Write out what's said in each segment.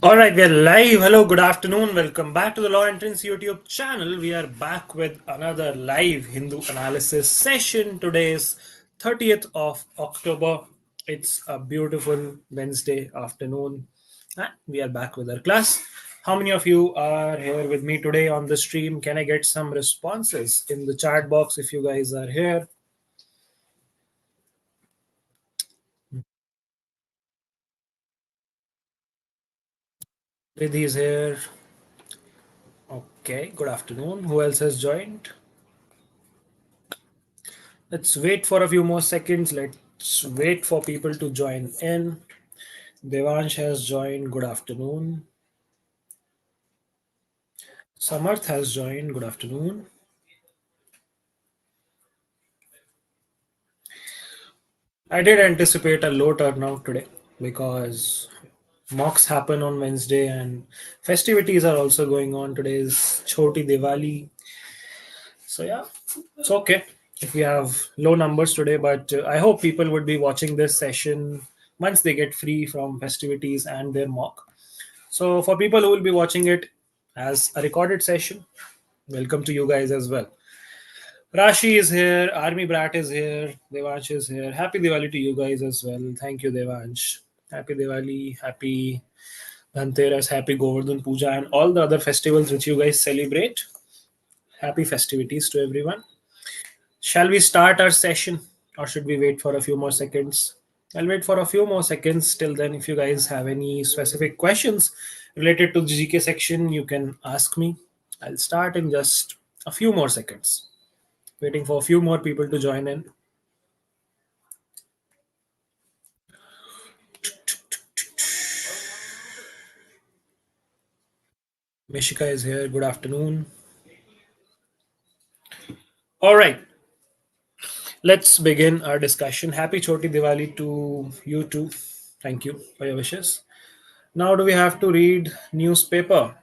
All right, we are live. Hello, good afternoon. Welcome back to the Law Entrance YouTube channel. We are back with another live Hindu analysis session. Today is 30th of October. It's a beautiful Wednesday afternoon. And we are back with our class. How many of you are here with me today on the stream? Can I get some responses in the chat box if you guys are here? Ridhi is here. Okay, good afternoon. Who else has joined? Let's wait for a few more seconds. Let's wait for people to join in. Devansh has joined. Good afternoon. Samarth has joined. Good afternoon. I did anticipate a low turnout today because mocks happen on Wednesday and festivities are also going on. Today is Choti Diwali. So, yeah, it's okay if we have low numbers today, but I hope people would be watching this session once they get free from festivities and their mock. So, for people who will be watching it as a recorded session, welcome to you guys as well. Rashi is here, Army Brat is here, Devansh is here. Happy Diwali to you guys as well. Thank you, Devansh. Happy Diwali, happy Dhanteras, happy Govardhan Puja, and all the other festivals which you guys celebrate. Happy festivities to everyone. Shall we start our session or should we wait for a few more seconds? I'll wait for a few more seconds. Till then, if you guys have any specific questions related to the GK section, you can ask me. I'll start in just a few more seconds. Waiting for a few more people to join in. Mishika is here. Good afternoon. All right. Let's begin our discussion. Happy Choti Diwali to you too. Thank you for your wishes. Now, do we have to read newspaper?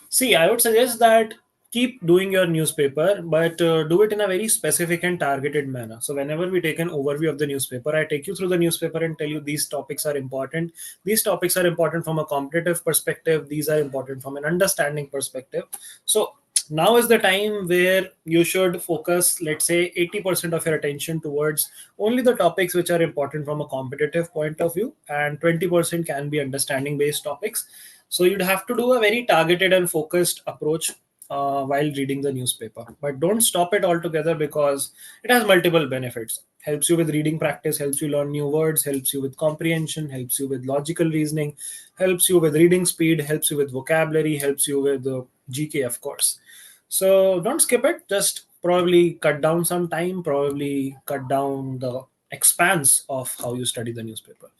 See, I would suggest that keep doing your newspaper, but do it in a very specific and targeted manner. So, whenever we take an overview of the newspaper, I take you through the newspaper and tell you these topics are important. These topics are important from a competitive perspective, these are important from an understanding perspective. So, now is the time where you should focus, let's say, 80% of your attention towards only the topics which are important from a competitive point of view, and 20% can be understanding based topics. So you'd have to do a very targeted and focused approach while reading the newspaper. But don't stop it altogether because it has multiple benefits. Helps you with reading practice, helps you learn new words, helps you with comprehension, helps you with logical reasoning, helps you with reading speed, helps you with vocabulary, helps you with GK, of course. So don't skip it. Just probably cut down some time, probably cut down the expanse of how you study the newspaper.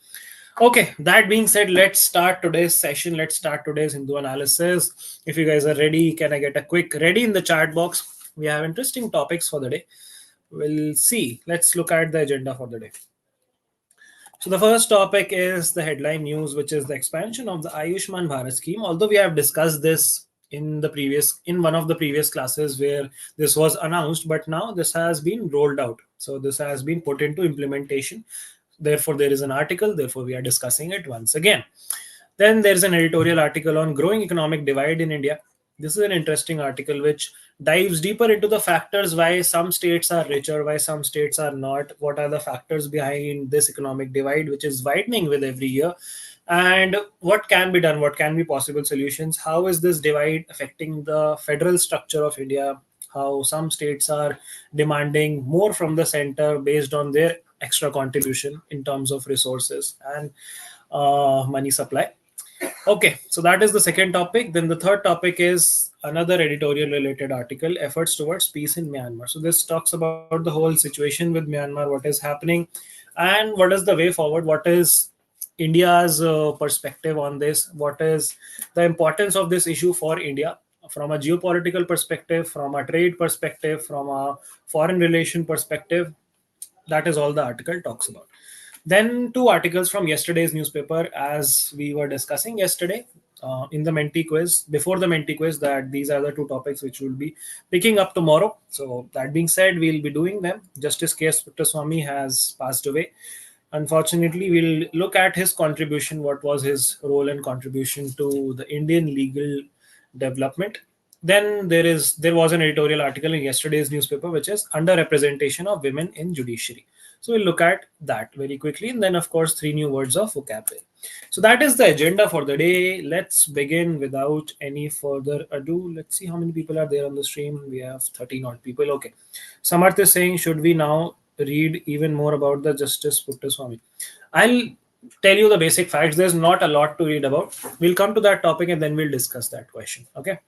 Okay, that being said, let's start today's session. Let's start today's Hindu analysis. If you guys are ready, can I get a quick ready in the chat box? We have interesting topics for the day. We'll see. Let's look at the agenda for the day. So the first topic is the headline news, which is the expansion of the Ayushman Bharat scheme. Although we have discussed this in one of the previous classes where this was announced, but now this has been rolled out. So this has been put into implementation. Therefore, there is an article. Therefore, we are discussing it once again. Then there's an editorial article on growing economic divide in India. This is an interesting article which dives deeper into the factors why some states are richer, why some states are not, what are the factors behind this economic divide, which is widening with every year, and what can be done, what can be possible solutions, how is this divide affecting the federal structure of India, how some states are demanding more from the center based on their extra contribution in terms of resources and money supply. Okay, so that is the second topic. Then the third topic is another editorial related article, efforts towards peace in Myanmar. So this talks about the whole situation with Myanmar, what is happening, and what is the way forward, what is India's perspective on this, what is the importance of this issue for India from a geopolitical perspective, from a trade perspective, from a foreign relation perspective. That is all the article talks about. Then two articles from yesterday's newspaper, as we were discussing yesterday in the Menti quiz, before the Menti quiz, that these are the two topics which we'll be picking up tomorrow. So that being said, we'll be doing them. Justice K.S. Puttaswamy has passed away. Unfortunately, we'll look at his contribution, what was his role and contribution to the Indian legal development. Then there was an editorial article in yesterday's newspaper which is underrepresentation of women in judiciary. So we'll look at that very quickly, and then of course three new words of vocabulary. So that is the agenda for the day. Let's begin without any further ado. Let's see how many people are there on the stream. We have 13 odd people. Okay. Samarth is saying, should we now read even more about the Justice Puttaswamy? I'll tell you the basic facts. There's not a lot to read about. We'll come to that topic and then we'll discuss that question. Okay.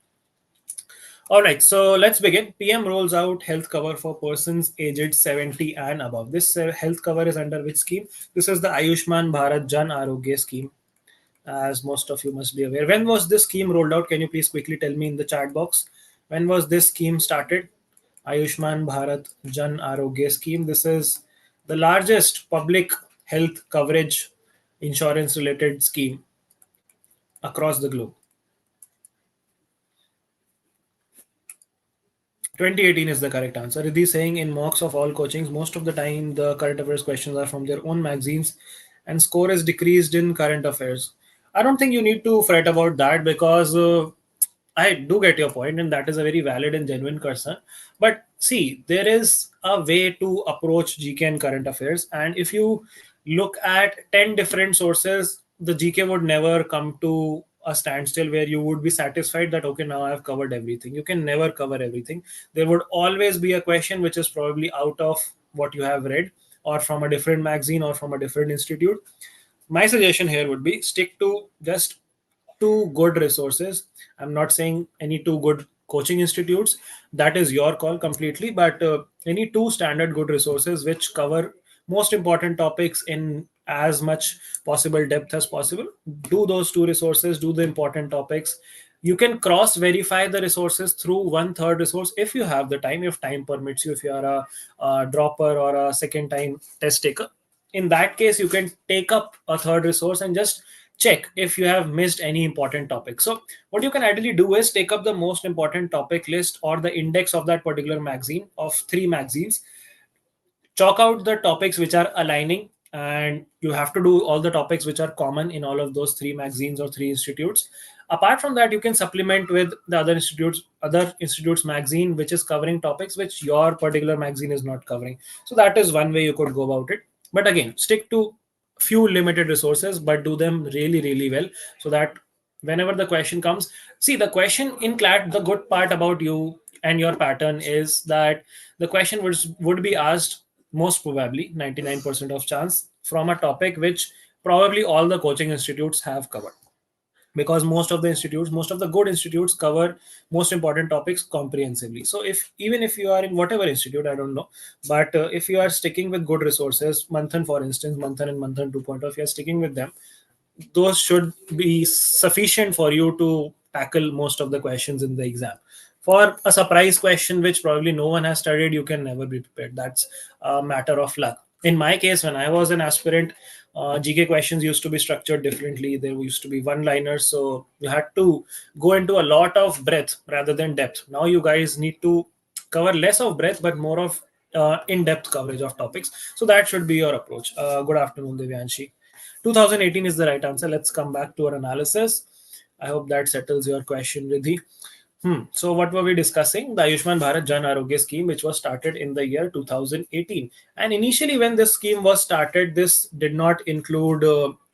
All right, so let's begin. PM rolls out health cover for persons aged 70 and above. This health cover is under which scheme? This is the Ayushman Bharat Jan Arogya scheme, as most of you must be aware. When was this scheme rolled out? Can you please quickly tell me in the chat box? When was this scheme started? Ayushman Bharat Jan Arogya scheme. This is the largest public health coverage insurance related scheme across the globe. 2018 is the correct answer. Riddhi saying in mocks of all coachings, most of the time the current affairs questions are from their own magazines and score is decreased in current affairs. I don't think you need to fret about that because I do get your point, and that is a very valid and genuine concern. But see, there is a way to approach GK and current affairs, and if you look at 10 different sources, the GK would never come to a standstill where you would be satisfied that okay, now I've covered everything. You can never cover everything. There would always be a question which is probably out of what you have read, or from a different magazine, or from a different institute. My suggestion here would be stick to just two good resources. I'm not saying any two good coaching institutes, that is your call completely, but any two standard good resources which cover most important topics in as much possible depth as possible. Do those two resources, do the important topics. You can cross verify the resources through one third resource if you have the time, if time permits you, if you are a dropper or a second time test taker. In that case, you can take up a third resource and just check if you have missed any important topic. So what you can ideally do is take up the most important topic list or the index of that particular magazine of three magazines, chalk out the topics which are aligning, and you have to do all the topics which are common in all of those three magazines or three institutes. Apart from that, you can supplement with the other institutes magazine which is covering topics which your particular magazine is not covering. So that is one way you could go about it. But again, stick to few limited resources, but do them really really well, so that whenever the question comes, see the question in CLAT, the good part about you and your pattern is that the question would be asked most probably 99% of chance from a topic which probably all the coaching institutes have covered, because most of the good institutes cover most important topics comprehensively. So if even if you are in whatever institute, I don't know, but if you are sticking with good resources, Manthan for instance, Manthan and Manthan 2.0, if you are sticking with them, those should be sufficient for you to tackle most of the questions in the exam. For a surprise question which probably no one has studied, you can never be prepared. That's a matter of luck. In my case, when I was an aspirant, GK questions used to be structured differently. There used to be one liners, so you had to go into a lot of breadth rather than depth. Now you guys need to cover less of breadth but more of in-depth coverage of topics. So that should be your approach. Good afternoon, Devyanshi. 2018 is the right answer. Let's come back to our analysis. I hope that settles your question, Riddhi. So what were we discussing? The Ayushman Bharat Jan Arogya scheme, which was started in the year 2018. And initially, when this scheme was started, this did not include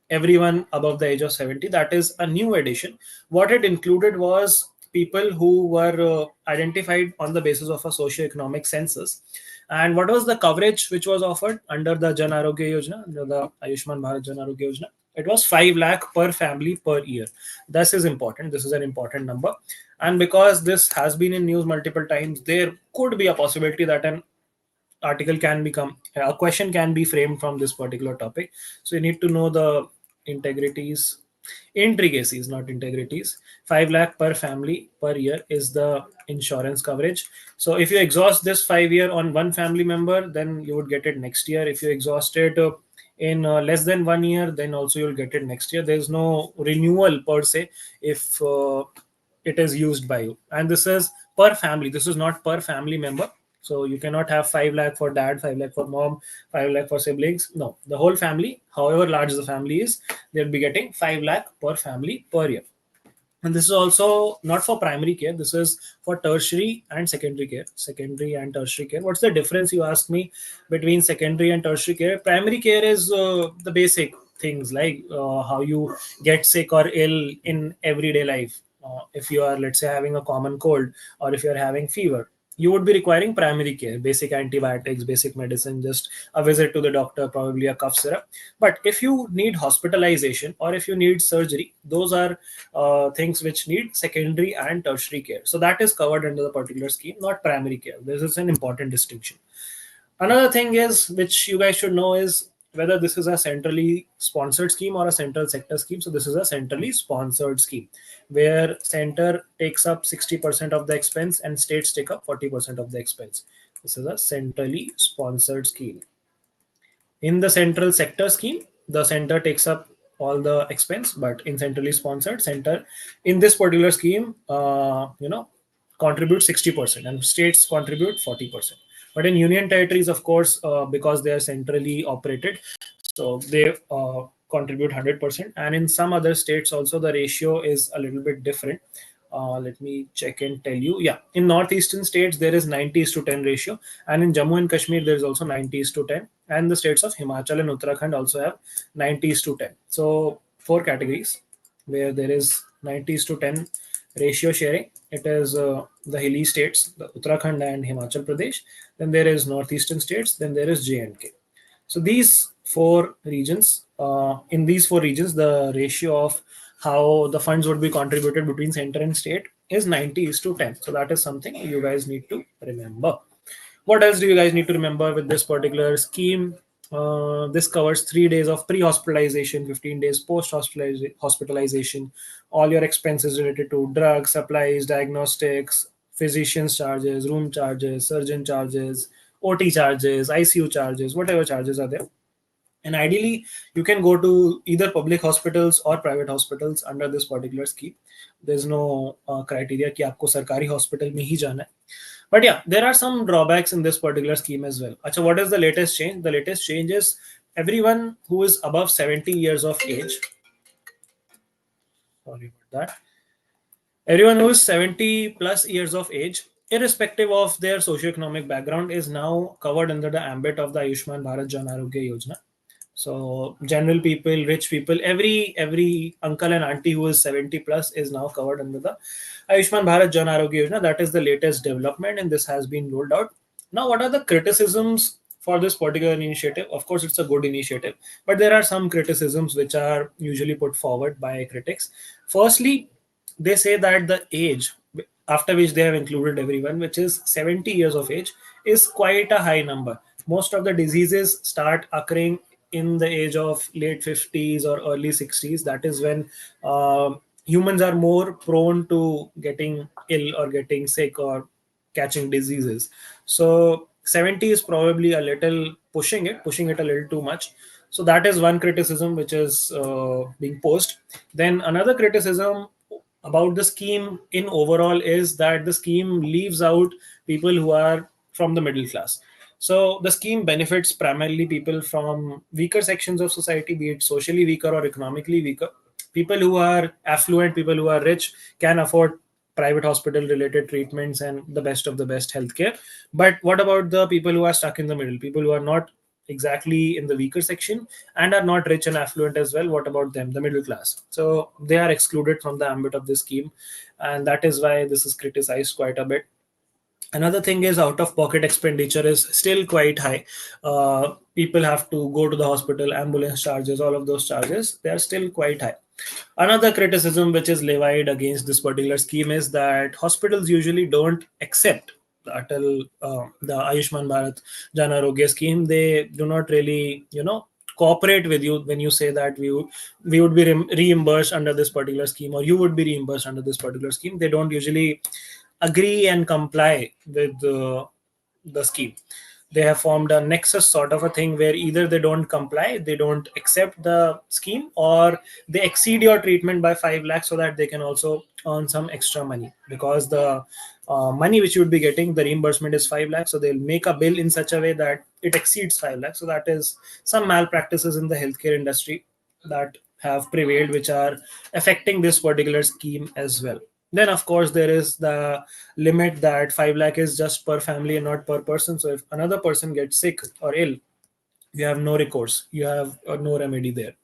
everyone above the age of 70. That is a new addition. What it included was people who were identified on the basis of a socio-economic census. And what was the coverage which was offered under the Jan Arogya Yojana, under the Ayushman Bharat Jan Arogya Yojana? It was 5 lakh per family per year. This is important. This is an important number. And because this has been in news multiple times, there could be a possibility that an article can become a question can be framed from this particular topic. So you need to know the integrities, intricacies, not integrities. 5 lakh per family per year is the insurance coverage. So if you exhaust this 5 year on one family member, then you would get it next year. If you exhaust it in less than 1 year, then also you'll get it next year. There's no renewal per se if it is used by you. And this is per family. This is not per family member. So you cannot have 5 lakh for dad, 5 lakh for mom, 5 lakh for siblings. No, the whole family, however large the family is, they'll be getting 5 lakh per family per year. And this is also not for primary care, this is for tertiary and secondary care. Secondary and tertiary care, what's the difference, you ask me, between secondary and tertiary care? Primary care is the basic things like how you get sick or ill in everyday life. If you are, let's say, having a common cold, or if you are having fever, you would be requiring primary care, basic antibiotics, basic medicine, just a visit to the doctor, probably a cough syrup. But if you need hospitalization or if you need surgery, those are things which need secondary and tertiary care. So that is covered under the particular scheme, not primary care. This is an important distinction. Another thing is, which you guys should know, is whether this is a centrally sponsored scheme or a central sector scheme. So this is a centrally sponsored scheme where center takes up 60% of the expense and states take up 40% of the expense. This is a centrally sponsored scheme. In the central sector scheme, the center takes up all the expense, but in centrally sponsored, center in this particular scheme, contribute 60% and states contribute 40%. But in union territories, of course, because they are centrally operated, so they contribute 100%. And in some other states also, the ratio is a little bit different. Let me check and tell you. Yeah, in northeastern states there is 90:10 ratio, and in Jammu and Kashmir there is also 90:10, and the states of Himachal and Uttarakhand also have 90:10. So four categories where there is 90:10 ratio sharing. It is the hilly states, the Uttarakhand and Himachal Pradesh. Then there is northeastern states. Then there is J&K. So these four regions, in these four regions, the ratio of how the funds would be contributed between center and state is 90:10. So that is something you guys need to remember. What else do you guys need to remember with this particular scheme? This covers 3 days of pre-hospitalization, 15 days post-hospitalization, all your expenses related to drugs, supplies, diagnostics, physician's charges, room charges, surgeon charges, OT charges, ICU charges, whatever charges are there. And ideally, you can go to either public hospitals or private hospitals under this particular scheme. There's no criteria कि आपको सरकारी hospital में ही जाना है. But yeah, there are some drawbacks in this particular scheme as well. Achha, what is the latest change? The latest change is everyone who is above 70 years of age. Sorry about that. Everyone who is 70 plus years of age, irrespective of their socioeconomic background, is now covered under the ambit of the Ayushman Bharat Jan Arogya Yojana. So general people, rich people, every uncle and auntie who is 70 plus is now covered under the Ayushman Bharat Jan Arogya Yojana. That is the latest development, and this has been rolled out. Now, what are the criticisms for this particular initiative? Of course, it's a good initiative, but there are some criticisms which are usually put forward by critics. Firstly, they say that the age after which they have included everyone, which is 70 years of age, is quite a high number. Most of the diseases start occurring in the age of late 50s or early 60s. That is when humans are more prone to getting ill or getting sick or catching diseases. So 70 is probably a little pushing it a little too much. So that is one criticism which is being posed. Then another criticism about the scheme in overall is that the scheme leaves out people who are from the middle class. So the scheme benefits primarily people from weaker sections of society, be it socially weaker or economically weaker. People who are affluent, people who are rich can afford private hospital related treatments and the best of the best healthcare. But what about the people who are stuck in the middle, people who are not exactly in the weaker section and are not rich and affluent as well? What about them, the middle class? So they are excluded from the ambit of this scheme, and that is why this is criticized quite a bit. Another thing is out of pocket expenditure is still quite high. People have to go to the hospital, ambulance charges, all of those charges, they are still quite high. Another criticism which is levied against this particular scheme is that hospitals usually don't accept the Ayushman Bharat Jan Arogya scheme. They do not really, cooperate with you when you say that we would be reimbursed under this particular scheme, or you would be reimbursed under this particular scheme. They don't usually agree and comply with the scheme. they have formed a nexus sort of a thing where either they don't comply, they don't accept the scheme, or they exceed your treatment by 5 lakhs so that they can also earn some extra money, because the money which you would be getting, the reimbursement is 5 lakhs, so they'll make a bill in such a way that it exceeds 5 lakhs. So that is some malpractices in the healthcare industry that have prevailed, which are affecting this particular scheme as well. Then of course there is the limit that 5 lakh is just per family and not per person. So if another person gets sick or ill, you have no recourse, you have no remedy there.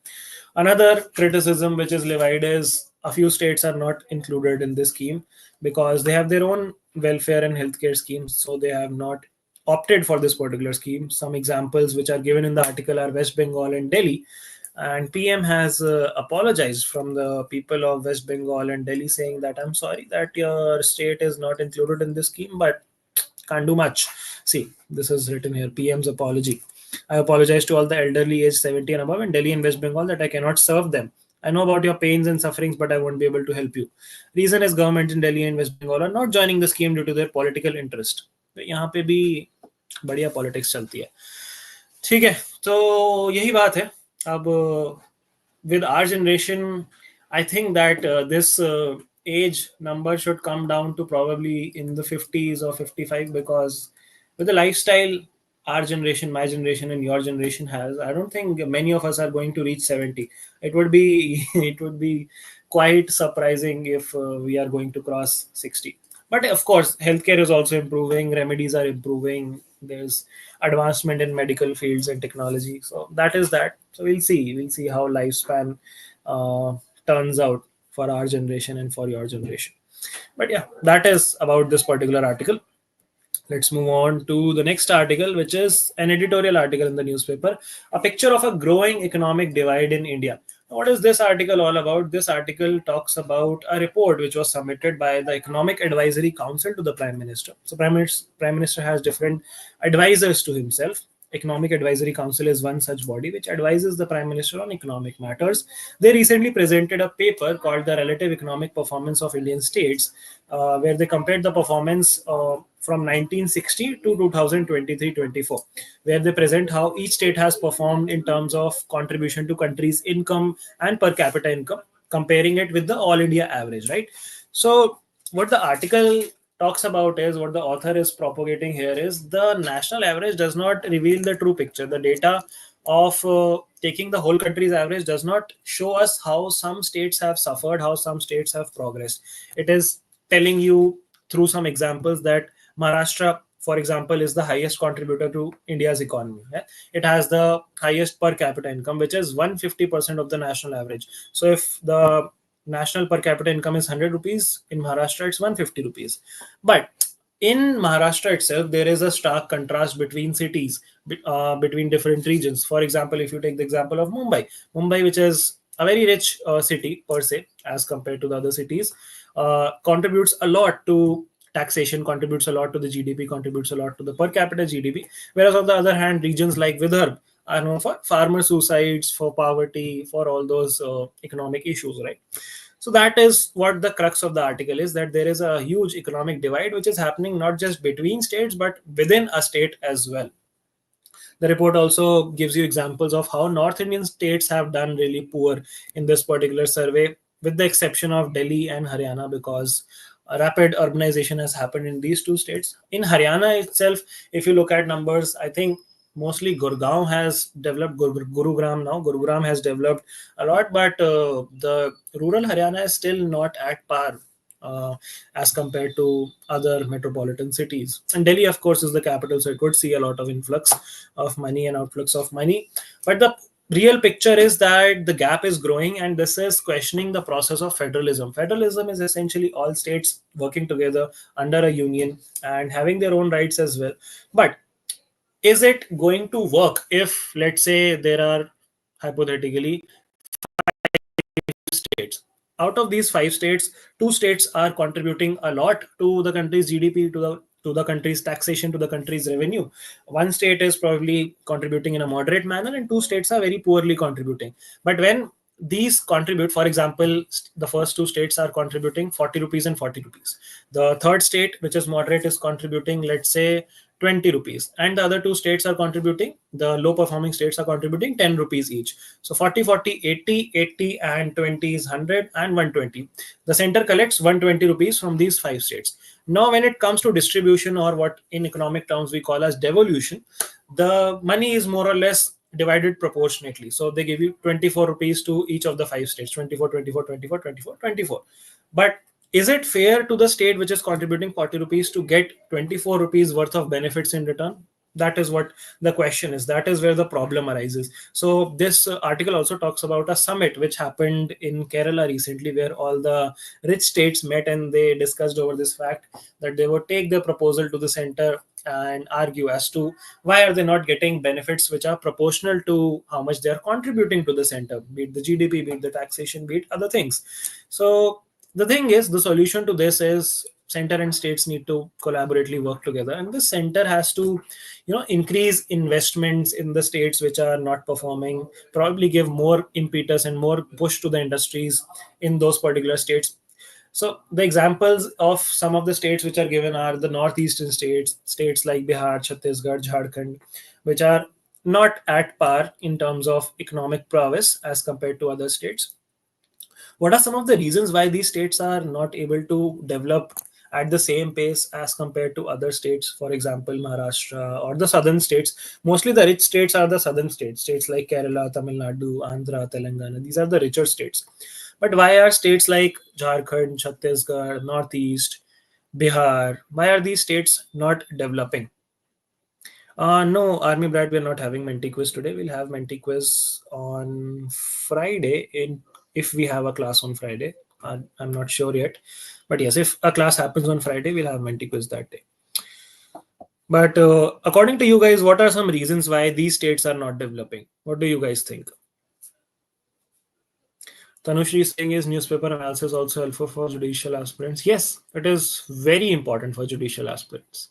Another criticism which is levied is a few states are not included in this scheme because they have their own welfare and healthcare schemes, so they have not opted for this particular scheme. Some examples which are given in the article are West Bengal and Delhi, and PM has apologized from the people of West Bengal and Delhi, saying that I'm sorry that your state is not included in this scheme, but can't do much. See, this is written here, PM's apology. I apologize to all the elderly aged 70 and above in Delhi and West Bengal that I cannot serve them. I know about your pains and sufferings, but I won't be able to help you. Reason is government in Delhi and West Bengal are not joining the scheme due to their political interest. तो यहाँ पे भी बढ़िया politics चलती है. ठीक है, तो यही बात है. अब with our generation, I think that this age number should come down to probably in the 50s or 55, because with the lifestyle our generation, my generation, and your generation has, I don't think many of us are going to reach 70. It would be it would be quite surprising if we are going to cross 60. But of course, healthcare is also improving, remedies are improving, there's advancement in medical fields and technology. So that is that. So we'll see how lifespan turns out for our generation and for your generation. But yeah, that is about this particular article. Let's move on to the next article, which is an editorial article in the newspaper, a picture of a growing economic divide in India. What is this article all about? This article talks about a report which was submitted by the Economic Advisory Council to the Prime Minister. So Prime Minister has different advisors to himself. Economic Advisory Council is one such body which advises the Prime Minister on economic matters. They recently presented a paper called The Relative Economic Performance of Indian States, where they compared the performance from 1960 to 2023-24, where they present how each state has performed in terms of contribution to country's income and per capita income, comparing it with the all India average, right? So what the article talks about is, what the author is propagating here is, the national average does not reveal the true picture. The data of taking the whole country's average does not show us how some states have suffered, how some states have progressed. It is telling you through some examples that Maharashtra, for example, is the highest contributor to India's economy. Yeah? It has the highest per capita income, which is 150% of the national average. So if the national per capita income is 100 rupees, in Maharashtra it's 150 rupees. But in Maharashtra itself, there is a stark contrast between cities, between different regions. For example, if you take the example of Mumbai, which is a very rich city per se as compared to the other cities, contributes a lot to taxation, contributes a lot to the GDP, contributes a lot to the per capita GDP. Whereas on the other hand, regions like Vidarbha are known for farmer suicides, for poverty, for all those economic issues, right? So that is what the crux of the article is, that there is a huge economic divide which is happening not just between states but within a state as well. The report also gives you examples of how North Indian states have done really poor in this particular survey, with the exception of Delhi and Haryana, because a rapid urbanization has happened in these two states. In Haryana itself, if you look at numbers, I think mostly Gurgaon has developed, Gurugram now. Gurugram has developed a lot, but the rural Haryana is still not at par as compared to other metropolitan cities. And Delhi, of course, is the capital, so it would see a lot of influx of money and outflux of money. But the real picture is that the gap is growing, and this is questioning the process of federalism. Federalism is essentially all states working together under a union and having their own rights as well. But is it going to work if, let's say, there are hypothetically states? Out of these 5 states, 2 states are contributing a lot to the country's GDP, to the country's taxation, to the country's revenue. One state is probably contributing in a moderate manner, and 2 states are very poorly contributing. But when these contribute, for example, the first 2 states are contributing 40 rupees and 40 rupees. The third state, which is moderate, is contributing, let's say, 20 rupees, and the other two states are contributing, the low performing states are contributing 10 rupees each. So 40, 40, 80, 80, and 20 is 100 and 120. The center collects 120 rupees from these five states. Now when it comes to distribution, or what in economic terms we call as devolution, the money is more or less divided proportionately. So they give you 24 rupees to each of the five states, 24, 24, 24, 24, 24. But is it fair to the state which is contributing 40 rupees to get 24 rupees worth of benefits in return? That is what the question is. That is where the problem arises. So this article also talks about a summit which happened in Kerala recently, where all the rich states met and they discussed over this fact that they would take the proposal to the center and argue as to why are they not getting benefits which are proportional to how much they are contributing to the center, be it the GDP, be it the taxation, be it other things. So the thing is, the solution to this is center and states need to collaboratively work together, and the center has to increase investments in the states which are not performing, probably give more impetus and more push to the industries in those particular states. So the examples of some of the states which are given are the northeastern states, states like Bihar, Chhattisgarh, Jharkhand, which are not at par in terms of economic prowess as compared to other states. What are some of the reasons why these states are not able to develop at the same pace as compared to other states? For example, Maharashtra or the southern states. Mostly the rich states are the southern states, states like Kerala, Tamil Nadu, Andhra, Telangana. These are the richer states. But why are states like Jharkhand, Chhattisgarh, Northeast, Bihar, why are these states not developing? No, Army Brad, we're not having Menti quiz today. We'll have Menti quiz on Friday, in if we have a class on Friday. I'm not sure yet. But yes, if a class happens on Friday, we'll have Menti quiz that day. But according to you guys, what are some reasons why these states are not developing? What do you guys think? Tanushri is saying, is newspaper analysis also helpful for judicial aspirants? Yes, it is very important for judicial aspirants.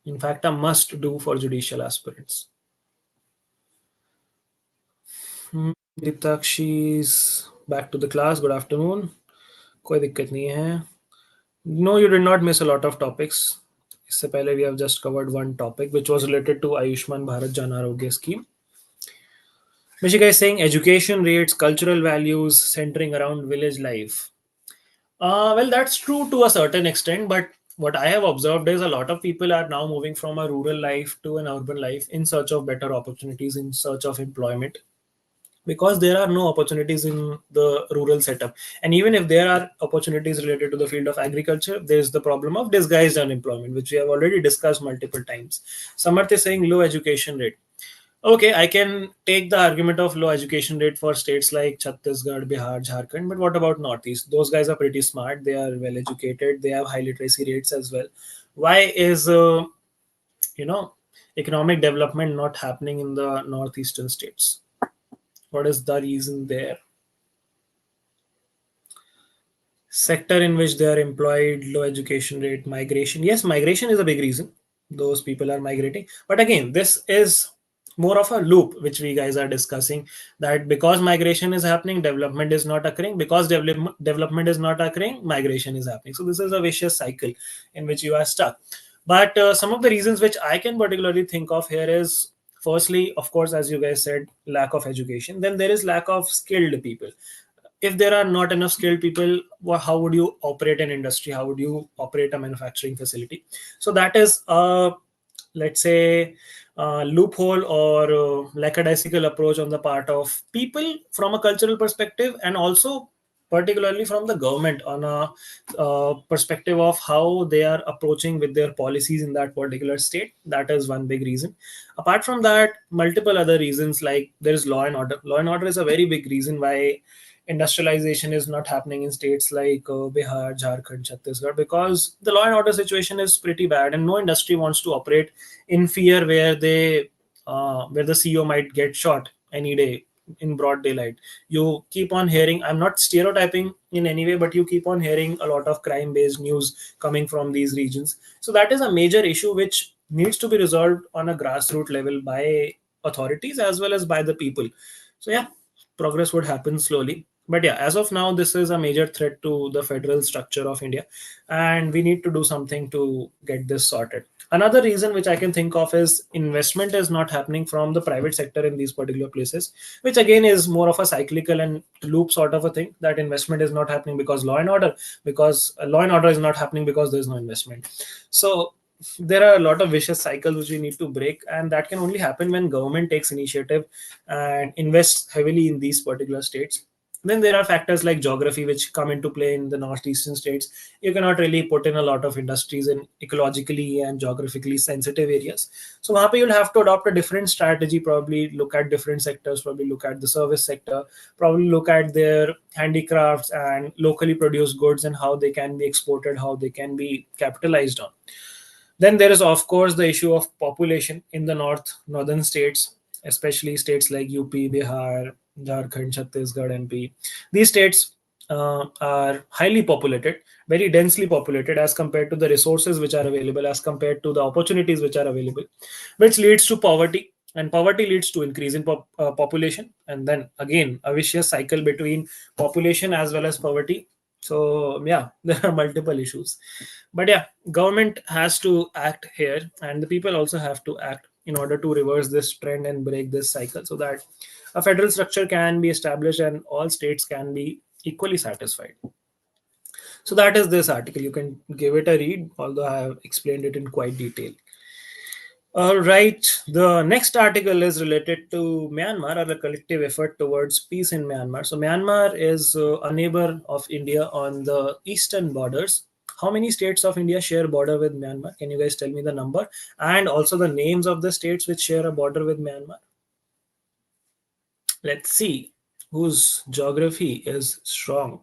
In fact, a must do for judicial aspirants. Deeptakshi is back to the class. Good afternoon. कोई दिक्कत नहीं है. No, you did not miss a lot of topics. इससे पहले we have just covered one topic which was related to Ayushman Bharat Jan Arogya scheme. Mishika is saying education rates, cultural values centering around village life. Well, that's true to a certain extent, but what I have observed is a lot of people are now moving from a rural life to an urban life in search of better opportunities, in search of employment, because there are no opportunities in the rural setup. And even if there are opportunities related to the field of agriculture, there is the problem of disguised unemployment, which we have already discussed multiple times. Samarth is saying low education rate. Okay, I can take the argument of low education rate for states like Chhattisgarh, Bihar, Jharkhand, but what about Northeast? Those guys are pretty smart. They are well educated. They have high literacy rates as well. Why is you know economic development not happening in the northeastern states? What is the reason there? Sector in which they are employed, low education rate, migration. Yes, migration is a big reason. Those people are migrating. But again, this is more of a loop which we guys are discussing, that because migration is happening, development is not occurring. Because development is not occurring, migration is happening. So this is a vicious cycle in which you are stuck. But some of the reasons which I can particularly think of here is, firstly, of course, as you guys said, lack of education. Then there is lack of skilled people. If there are not enough skilled people, how would you operate an industry? How would you operate a manufacturing facility? So that is let's say loophole or lackadaisical approach on the part of people from a cultural perspective, and also particularly from the government on a perspective of how they are approaching with their policies in that particular state. That is one big reason. Apart from that, multiple other reasons, like there is law and order. Law and order is a very big reason why industrialization is not happening in states like Bihar, Jharkhand, Chhattisgarh, because the law and order situation is pretty bad, and no industry wants to operate in fear where where the CEO might get shot any day in broad daylight. You keep on hearing, I'm not stereotyping in any way, but you keep on hearing a lot of crime-based news coming from these regions. So that is a major issue which needs to be resolved on a grassroots level by authorities as well as by the people. So yeah, progress would happen slowly. But yeah, as of now, this is a major threat to the federal structure of India, and we need to do something to get this sorted. Another reason which I can think of is investment is not happening from the private sector in these particular places, which again is more of a cyclical and loop sort of a thing, that investment is not happening because law and order, because law and order is not happening because there's no investment. So there are a lot of vicious cycles which we need to break, and that can only happen when government takes initiative and invests heavily in these particular states. Then there are factors like geography which come into play in the northeastern states. You cannot really put in a lot of industries in ecologically and geographically sensitive areas. So वहाँ पे you'll have to adopt a different strategy, probably look at different sectors, probably look at the service sector, probably look at their handicrafts and locally produced goods and how they can be exported, how they can be capitalized on. Then there is, of course, the issue of population in the northern states, especially states like UP, Bihar, Jharkhand, Chhattisgarh, MP. These states are highly populated, very densely populated as compared to the resources which are available, as compared to the opportunities which are available, which leads to poverty. And poverty leads to increase in population, and then again a vicious cycle between population as well as poverty. So yeah, there are multiple issues, but yeah, government has to act here, and the people also have to act in order to reverse this trend and break this cycle, so that a federal structure can be established and all states can be equally satisfied. So that is this article. You can give it a read, although I have explained it in quite detail. All right. The next article is related to Myanmar, or a collective effort towards peace in Myanmar. So, Myanmar is a neighbor of India on the eastern borders. How many states of India share border with Myanmar? Can you guys tell me the number and also the names of the states which share a border with Myanmar? Let's see whose geography is strong.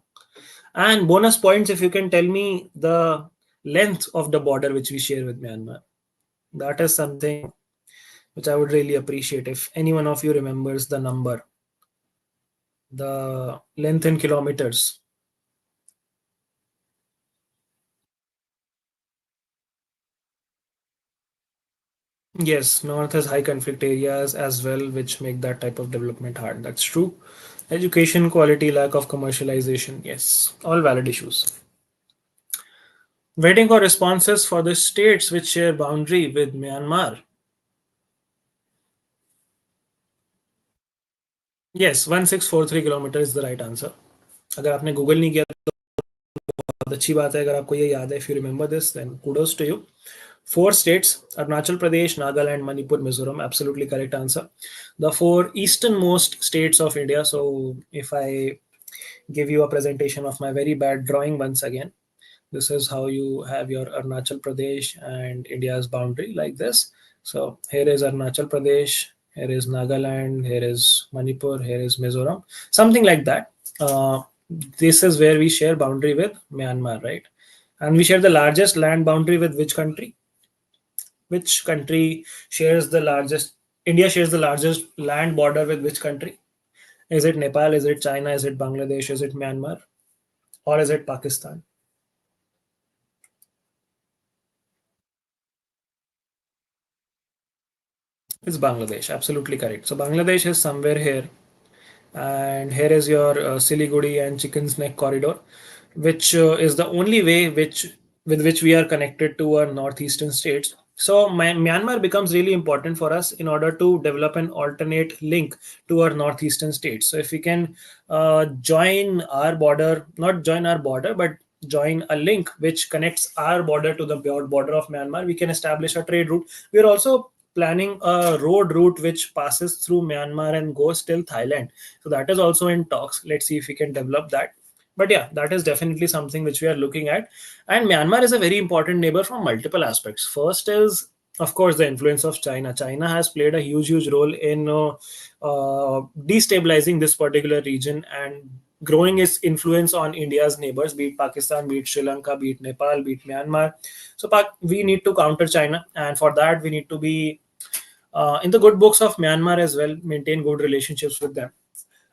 And bonus points if you can tell me the length of the border which we share with Myanmar. That is something which I would really appreciate if any one of you remembers the number, the length in kilometers. Yes, North has high conflict areas as well, which make that type of development hard. That's true. Education quality, lack of commercialization. Yes, all valid issues. Waiting for responses for the states which share boundary with Myanmar. Yes, 1643 kilometers is the right answer. अगर आपने Google नहीं किया तो बहुत अच्छी बात है. अगर आपको ये याद है, if you remember this, then kudos to you. Four states: Arunachal Pradesh, Nagaland, Manipur, Mizoram. Absolutely correct answer. The four easternmost states of India. So, if I give you a presentation of my very bad drawing once again, this is how you have your Arunachal Pradesh and India's boundary, like this. So, here is Arunachal Pradesh, here is Nagaland, here is Manipur, here is Mizoram, something like that. This is where we share boundary with Myanmar, right? And we share the largest land boundary with which country? Which country shares the largest? India shares the largest land border with which country? Is it Nepal? Is it China? Is it Bangladesh? Is it Myanmar? Or is it Pakistan? It's Bangladesh. Absolutely correct. So Bangladesh is somewhere here, and here is your Siliguri and Chicken's Neck corridor, which is the only way with which we are connected to our northeastern states. So Myanmar becomes really important for us in order to develop an alternate link to our northeastern states. So if we can join our border, not join our border, but join a link which connects our border to the border of Myanmar, we can establish a trade route. We are also planning a road route which passes through Myanmar and goes till Thailand. So that is also in talks. Let's see if we can develop that. But yeah, that is definitely something which we are looking at. And Myanmar is a very important neighbor from multiple aspects. First is, of course, the influence of China. China has played a huge role in destabilizing this particular region and growing its influence on India's neighbors, be it Pakistan, be it Sri Lanka, be it Nepal, be it Myanmar. So we need to counter China, and for that we need to be in the good books of Myanmar as well, maintain good relationships with them.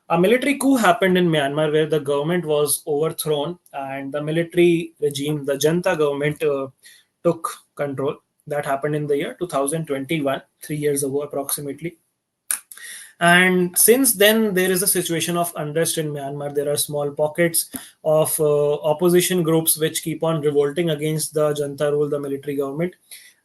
A military coup happened in Myanmar where the government was overthrown and the military regime, the Junta government, took control. That happened in the year 2021, 3 years ago approximately. And since then, there is a situation of unrest in Myanmar. There are small pockets of opposition groups which keep on revolting against the junta rule, the military government.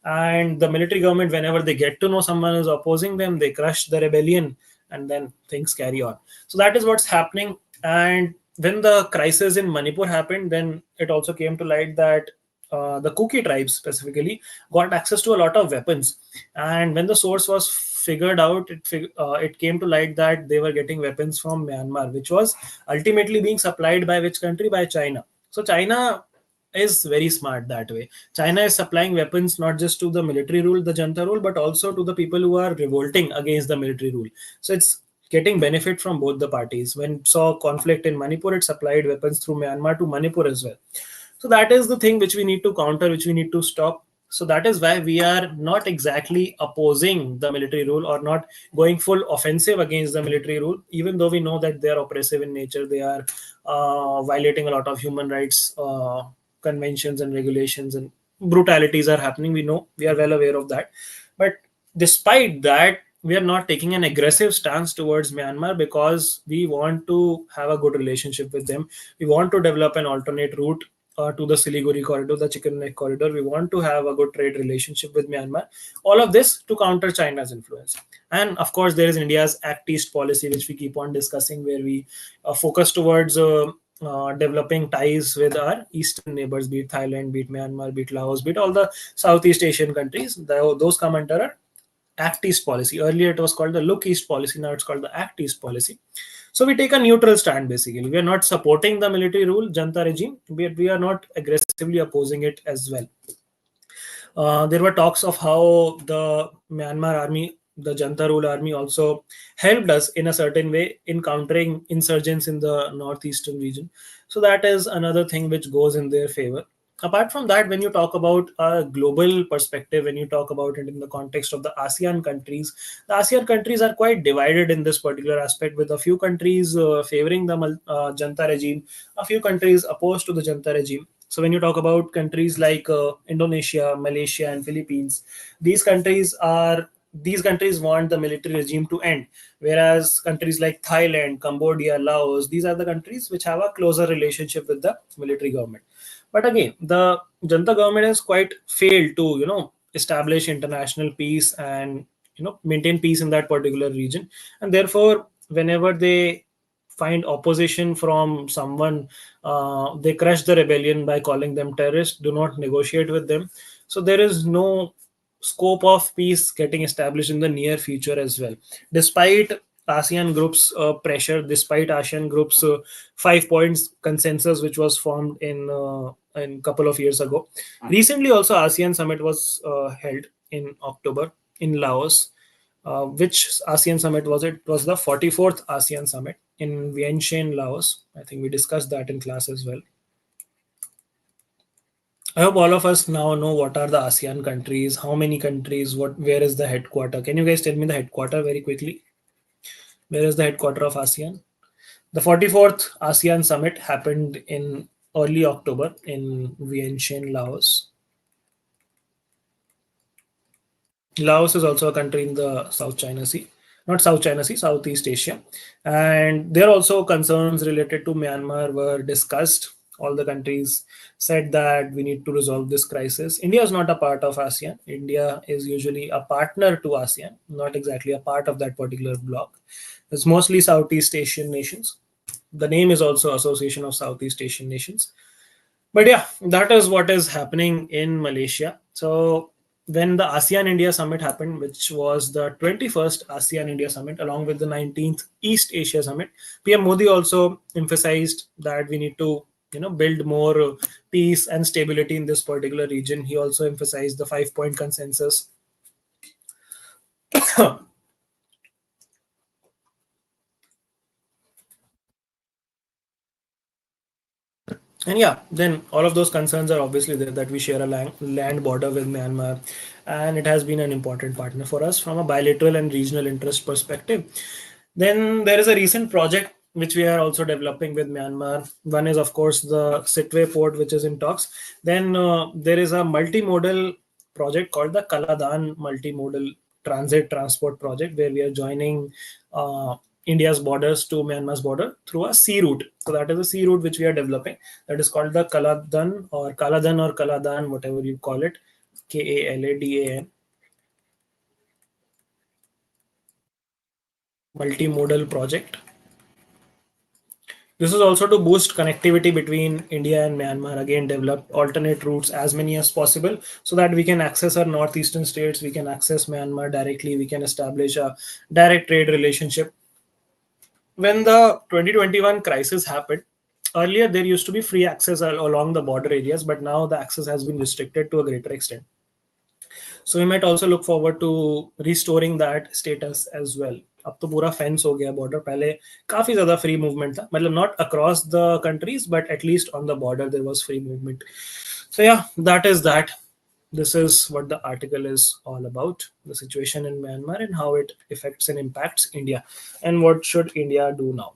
And the military government, whenever they get to know someone is opposing them, they crush the rebellion, and then things carry on. So that is what's happening. And when the crisis in Manipur happened, then it also came to light that the Kuki tribes specifically got access to a lot of weapons. And when the source was figured out, it came to light that they were getting weapons from Myanmar, which was ultimately being supplied by which country? By China. So China is very smart that way. China is supplying weapons not just to the military rule, the junta rule, but also to the people who are revolting against the military rule. So it's getting benefit from both the parties. When saw conflict in Manipur, it supplied weapons through Myanmar to Manipur as well. So that is the thing which we need to counter, which we need to stop. So that is why we are not exactly opposing the military rule or not going full offensive against the military rule, even though we know that they are oppressive in nature. They are violating a lot of human rights conventions and regulations, and brutalities are happening. We know, we are well aware of that. But despite that, we are not taking an aggressive stance towards Myanmar because we want to have a good relationship with them. We want to develop an alternate route to the Siliguri corridor, the Chicken Neck corridor. We want to have a good trade relationship with Myanmar. All of this to counter China's influence. And of course, there is India's Act East policy, which we keep on discussing, where we focus towards developing ties with our eastern neighbors, be it Thailand, be it Myanmar, be it Laos, be it all the Southeast Asian countries. Those come under our Act East policy. Earlier, it was called the Look East policy. Now it's called the Act East policy. So we take a neutral stand basically. We are not supporting the military rule, junta regime, but we are not aggressively opposing it as well. There were talks of how the Myanmar army, the junta rule army, also helped us in a certain way in countering insurgents in the northeastern region. So that is another thing which goes in their favor. Apart from that, when you talk about a global perspective, when you talk about it in the context of the ASEAN countries, the ASEAN countries are quite divided in this particular aspect, with a few countries favoring the junta regime, a few countries opposed to the junta regime. So when you talk about countries like Indonesia, Malaysia, and Philippines, these countries want the military regime to end, whereas countries like Thailand, Cambodia, Laos, these are the countries which have a closer relationship with the military government. But again, the junta government has quite failed to establish international peace and maintain peace in that particular region, and therefore whenever they find opposition from someone, they crush the rebellion by calling them terrorists, do not negotiate with them. So there is no scope of peace getting established in the near future as well. Despite ASEAN group's pressure, despite ASEAN group's 5 points consensus, which was formed in couple of years ago. Recently, also ASEAN summit was held in October in Laos. Which ASEAN summit was it? It was the 44th ASEAN summit in Vientiane, Laos. I think we discussed that in class as well. I hope all of us now know what are the ASEAN countries, how many countries, where is the headquarter. Can you guys tell me the headquarter very quickly? Where is the headquarter of ASEAN? The 44th ASEAN summit happened in early October in Vientiane, Laos. Laos is also a country in the South China Sea, not South China Sea, Southeast Asia. And there also concerns related to Myanmar were discussed. All the countries said that we need to resolve this crisis. India is not a part of ASEAN. India is usually a partner to ASEAN, not exactly a part of that particular bloc. It's mostly Southeast Asian nations. The name is also Association of Southeast Asian Nations. But yeah, that is what is happening in Malaysia. So when the ASEAN India Summit happened, which was the 21st ASEAN India Summit, along with the 19th East Asia Summit, PM Modi also emphasized that we need to build more peace and stability in this particular region. He also emphasized the 5 point consensus. And yeah, then all of those concerns are obviously there, that we share a land border with Myanmar, and it has been an important partner for us from a bilateral and regional interest perspective. Then there is a recent project which we are also developing with Myanmar. One is, of course, the Sitwe port, which is in talks. Then there is a multimodal project called the Kaladan Multimodal Transit Transport Project, where we are joining India's borders to Myanmar's border through a sea route. So that is a sea route which we are developing. That is called the Kaladan or Kaladan, whatever you call it, KALADAN, multimodal project. This is also to boost connectivity between India and Myanmar, again, develop alternate routes as many as possible so that we can access our northeastern states, we can access Myanmar directly, we can establish a direct trade relationship. When the 2021 crisis happened, earlier there used to be free access along the border areas, but now the access has been restricted to a greater extent. So we might also look forward to restoring that status as well. अब तो पूरा fence हो गया border, पहले काफी ज्यादा free movement था, मतलब not across the countries but at least on the border there was free movement. So yeah, that is that. This is what the article is all about, the situation in Myanmar and how it affects and impacts India, and what should India do now.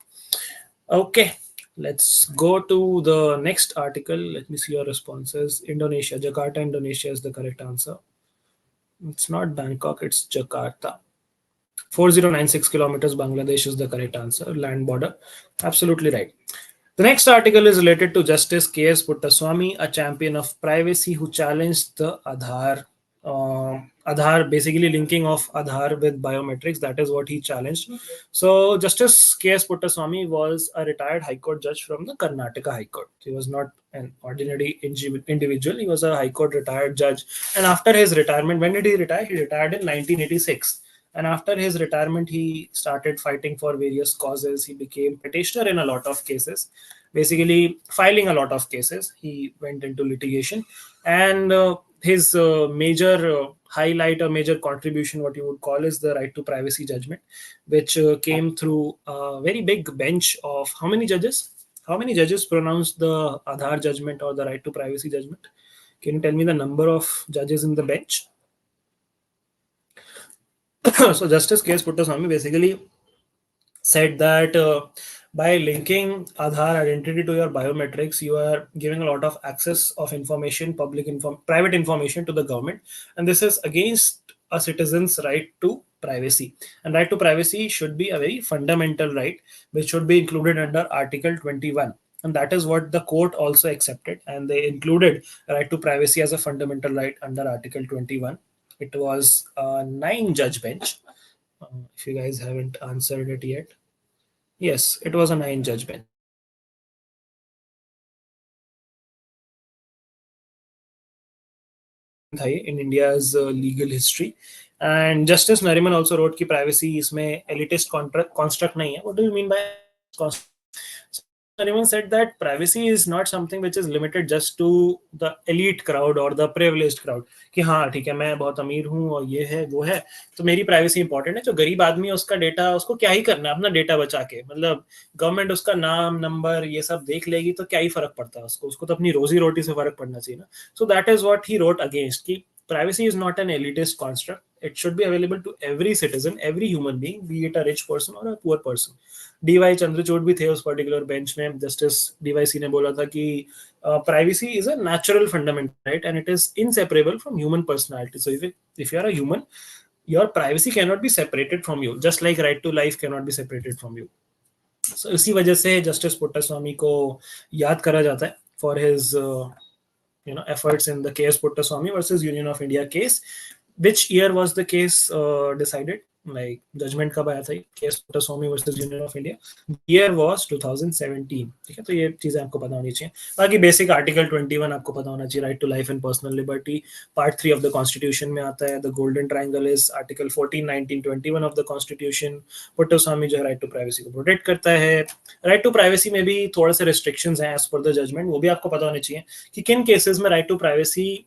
Okay, let's go to the next article. Let me see your responses. Indonesia, Jakarta, Indonesia is the correct answer. It's not Bangkok, it's Jakarta. 4096 kilometers, Bangladesh is the correct answer. Land border. Absolutely right. The next article is related to Justice K.S. Puttaswamy, a champion of privacy who challenged the Aadhaar, basically linking of Aadhaar with biometrics. That is what he challenged. So Justice K.S. Puttaswamy was a retired High Court judge from the Karnataka High Court. He was not an ordinary individual. He was a High Court retired judge. And after his retirement, when did he retire? He retired in 1986. And after his retirement, he started fighting for various causes. He became petitioner in a lot of cases, basically filing a lot of cases. He went into litigation, and his major highlight or major contribution, what you would call, is the right to privacy judgment, which came through a very big bench of how many judges? How many judges pronounced the Aadhaar judgment or the right to privacy judgment? Can you tell me the number of judges in the bench? So Justice K.S. Puttaswamy basically said that by linking Aadhaar identity to your biometrics, you are giving a lot of access of information, private information to the government, and this is against a citizen's right to privacy. And right to privacy should be a very fundamental right, which should be included under Article 21. And that is what the court also accepted, and they included right to privacy as a fundamental right under Article 21. It was a 9-judge bench. If you guys haven't answered it yet, yes, it was a 9-judge bench. In India's legal history. And Justice Nariman also wrote कि privacy इसमें elitist construct नहीं है. What do you mean by construct? Nariman said that privacy is not something which is limited just to the elite crowd or the privileged crowd. कि हाँ ठीक है, मैं बहुत अमीर हूँ और ये है वो है, तो मेरी प्राइवेसी इंपॉर्टेंट है. जो गरीब आदमी है उसका डेटा, उसको क्या ही करना है अपना डेटा बचा के, मतलब गवर्नमेंट उसका नाम नंबर ये सब देख लेगी तो क्या ही फर्क पड़ता है उसको, उसको तो अपनी रोजी रोटी से फर्क पड़ना चाहिए ना. So that is what he wrote against कि privacy is not an elitist construct. It should be available to every citizen, every human being, be it a rich person or a poor person. DY Chandrachud भी थे उस particular bench में. Justice DYC ने बोला था कि privacy is a natural fundamental right and it is inseparable from human personality. So if you are a human, your privacy cannot be separated from you, just like right to life cannot be separated from you. So इसी वजह से justice Puttaswamy को याद करा जाता है for his efforts in the K.S. Puttaswamy versus Union of India case. Which year was the case decided? Like judgment कब आया था? K.S. Puttaswamy versus Union of India. The year was 2017. ठीक है, तो ये चीजें आपको पता होनी चाहिए. बाकी बेसिक आर्टिकल 21 आपको पता होना चाहिए. Right to life and personal liberty part 3 of the constitution में आता है. The golden triangle is article 14, 19, 21 of the constitution. Puttaswamy जो है राइट टू प्राइवेसी को प्रोटेक्ट करता है. राइट टू प्राइवेसी में भी थोड़े से रिस्ट्रिक्शंस हैं एज पर द जजमेंट, वो भी आपको पता होने चाहिए कि किन केसेस में right to privacy